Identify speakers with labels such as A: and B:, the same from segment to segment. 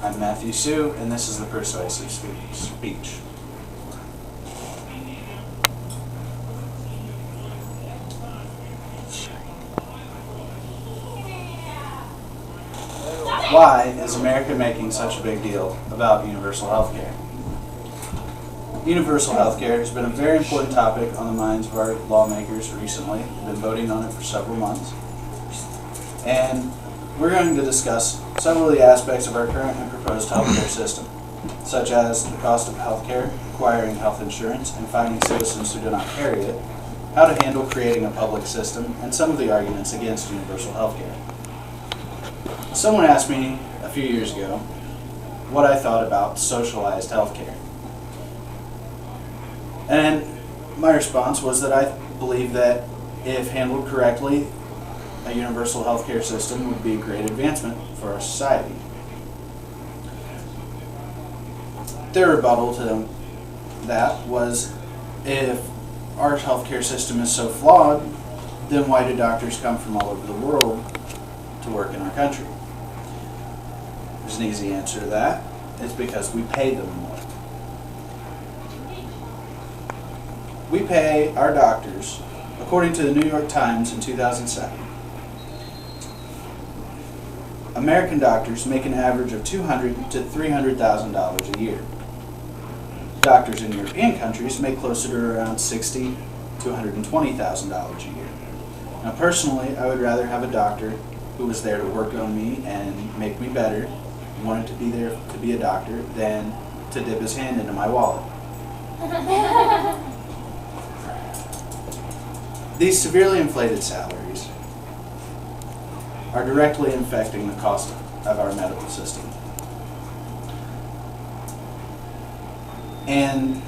A: I'm Matthew Sue, and this is the Persuasive Speech. Why is America making such a big deal about universal health care? Universal health care has been a very important topic on the minds of our lawmakers recently. We've been voting on it for several months. And we're going to discuss several of the aspects of our current and proposed healthcare system, such as the cost of healthcare, acquiring health insurance, and finding citizens who do not carry it, how to handle creating a public system, and some of the arguments against universal healthcare. Someone asked me a few years ago what I thought about socialized healthcare. And my response was that I believe that if handled correctly, a universal healthcare system would be a great advancement for our society. Their rebuttal to that was, if our healthcare system is so flawed, then why do doctors come from all over the world to work in our country? There's an easy answer to that. It's because we pay them more. We pay our doctors, according to the New York Times in 2007, American doctors make an average of $200,000 to $300,000 a year. Doctors in European countries make closer to around $60,000 to $120,000 a year. Now, personally, I would rather have a doctor who was there to work on me and make me better, wanted to be there to be a doctor, than to dip his hand into my wallet. These severely inflated salaries are directly affecting the cost of our medical system. And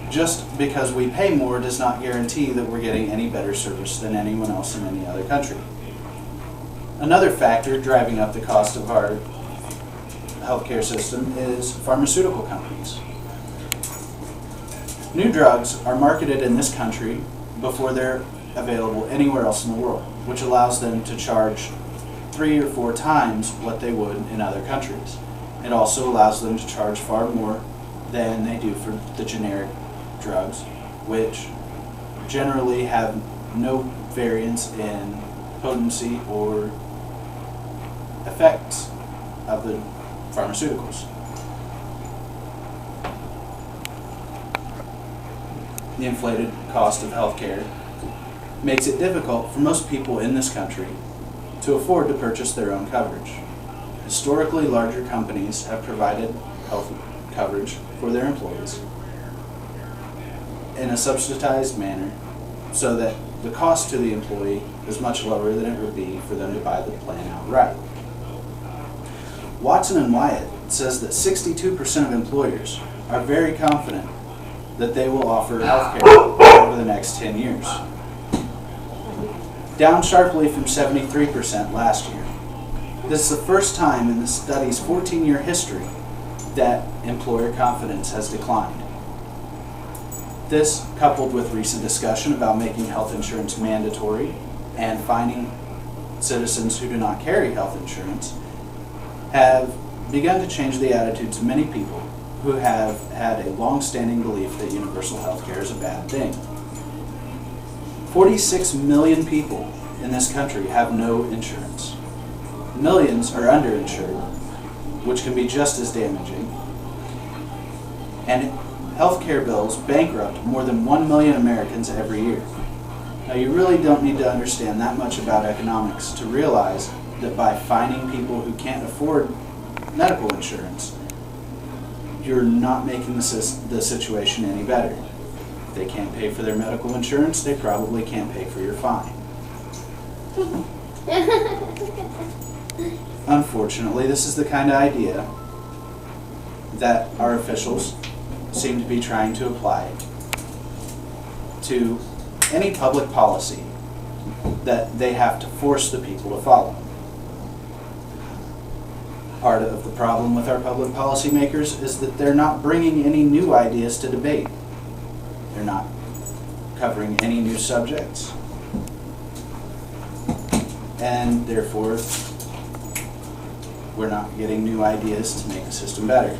A: just because we pay more does not guarantee that we're getting any better service than anyone else in any other country. Another factor driving up the cost of our healthcare system is pharmaceutical companies. New drugs are marketed in this country before they're available anywhere else in the world, which allows them to charge 3 or 4 times what they would in other countries. It also allows them to charge far more than they do for the generic drugs, which generally have no variance in potency or effects of the pharmaceuticals. The inflated cost of healthcare makes it difficult for most people in this country to afford to purchase their own coverage. Historically, larger companies have provided health coverage for their employees in a subsidized manner so that the cost to the employee is much lower than it would be for them to buy the plan outright. Watson and Wyatt says that 62% of employers are very confident that they will offer health care over the next 10 years, down sharply from 73% last year. This is the first time in the study's 14-year history that employer confidence has declined. This, coupled with recent discussion about making health insurance mandatory and finding citizens who do not carry health insurance, have begun to change the attitudes of many people who have had a long-standing belief that universal health care is a bad thing. 46 million people in this country have no insurance. Millions are underinsured, which can be just as damaging. And healthcare bills bankrupt more than 1 million Americans every year. Now, you really don't need to understand that much about economics to realize that by finding people who can't afford medical insurance, you're not making the situation any better. If they can't pay for their medical insurance, they probably can't pay for your fine. Unfortunately, this is the kind of idea that our officials seem to be trying to apply to any public policy that they have to force the people to follow. Part of the problem with our public policymakers is that they're not bringing any new ideas to debate. They're not covering any new subjects. And therefore, we're not getting new ideas to make the system better.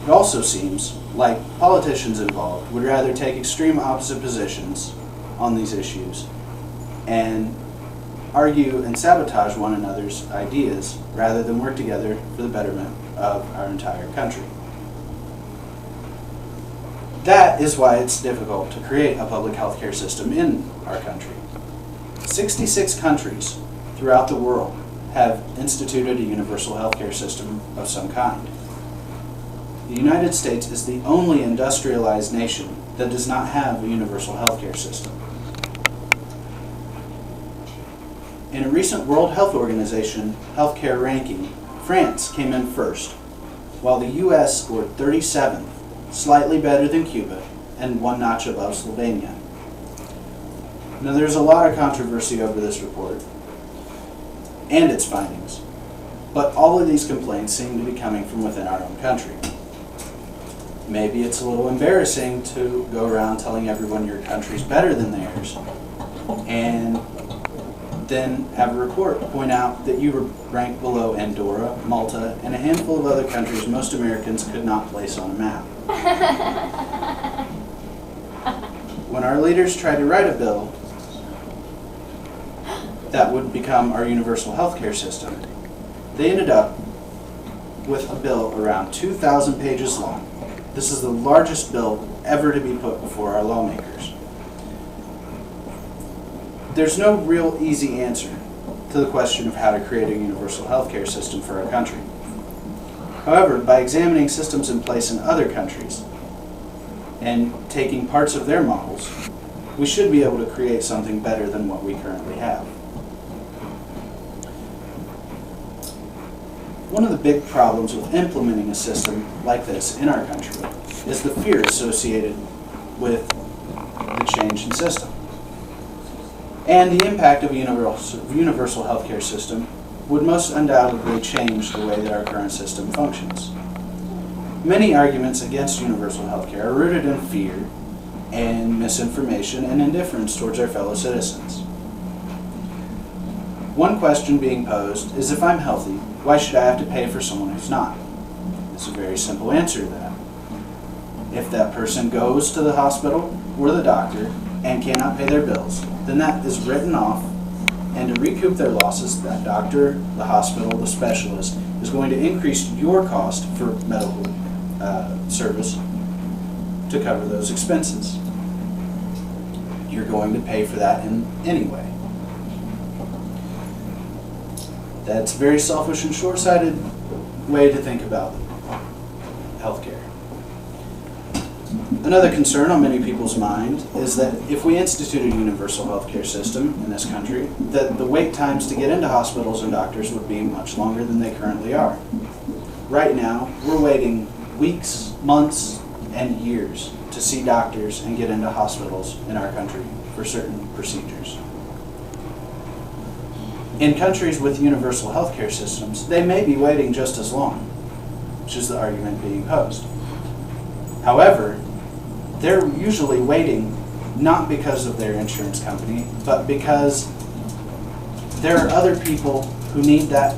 A: It also seems like politicians involved would rather take extreme opposite positions on these issues and argue and sabotage one another's ideas rather than work together for the betterment of our entire country. That is why it's difficult to create a public health care system in our country. 66 countries throughout the world have instituted a universal health care system of some kind. The United States is the only industrialized nation that does not have a universal health care system. In a recent World Health Organization healthcare ranking, France came in first, while the U.S. scored 37th, slightly better than Cuba, and one notch above Slovenia. Now, there's a lot of controversy over this report and its findings, but all of these complaints seem to be coming from within our own country. Maybe it's a little embarrassing to go around telling everyone your country's better than theirs, and then have a report point out that you were ranked below Andorra, Malta, and a handful of other countries most Americans could not place on a map. When our leaders tried to write a bill that would become our universal health care system, they ended up with a bill around 2,000 pages long. This is the largest bill ever to be put before our lawmakers. There's no real easy answer to the question of how to create a universal health care system for our country. However, by examining systems in place in other countries and taking parts of their models, we should be able to create something better than what we currently have. One of the big problems with implementing a system like this in our country is the fear associated with the change in system. And the impact of a universal healthcare system would most undoubtedly change the way that our current system functions. Many arguments against universal healthcare are rooted in fear and misinformation and indifference towards our fellow citizens. One question being posed is, if I'm healthy, why should I have to pay for someone who's not? It's a very simple answer to that. If that person goes to the hospital or the doctor and cannot pay their bills, then that is written off, and to recoup their losses, that doctor, the hospital, the specialist is going to increase your cost for medical service to cover those expenses. You're going to pay for that in any way. That's a very selfish and short-sighted way to think about healthcare. Another concern on many people's mind is that if we institute a universal healthcare system in this country, that the wait times to get into hospitals and doctors would be much longer than they currently are. Right now, we're waiting weeks, months, and years to see doctors and get into hospitals in our country for certain procedures. In countries with universal healthcare systems, they may be waiting just as long, which is the argument being posed. However, they're usually waiting not because of their insurance company, but because there are other people who need that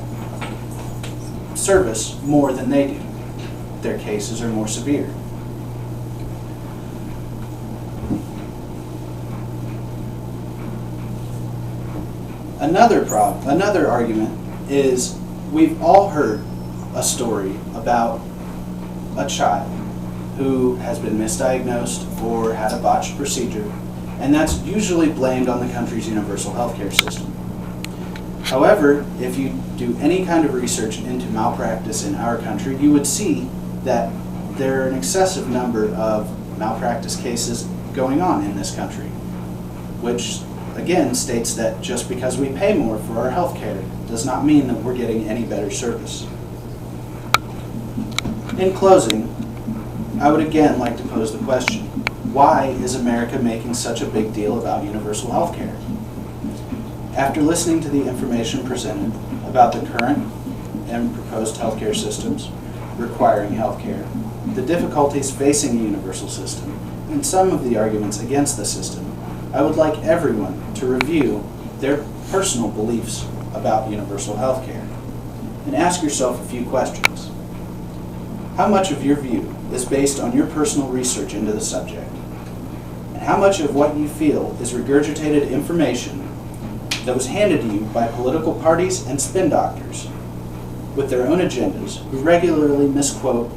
A: service more than they do. Their cases are more severe. Another argument is, we've all heard a story about a child who has been misdiagnosed or had a botched procedure, and that's usually blamed on the country's universal healthcare system. However, if you do any kind of research into malpractice in our country, you would see that there are an excessive number of malpractice cases going on in this country, which again states that just because we pay more for our health care does not mean that we're getting any better service. In closing, I would again like to pose the question, why is America making such a big deal about universal health care? After listening to the information presented about the current and proposed healthcare systems requiring health care, the difficulties facing a universal system, and some of the arguments against the system, I would like everyone to review their personal beliefs about universal health care. And ask yourself a few questions. How much of your view is based on your personal research into the subject? And how much of what you feel is regurgitated information that was handed to you by political parties and spin doctors with their own agendas who regularly misquote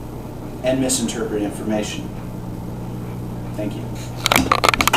A: and misinterpret information? Thank you.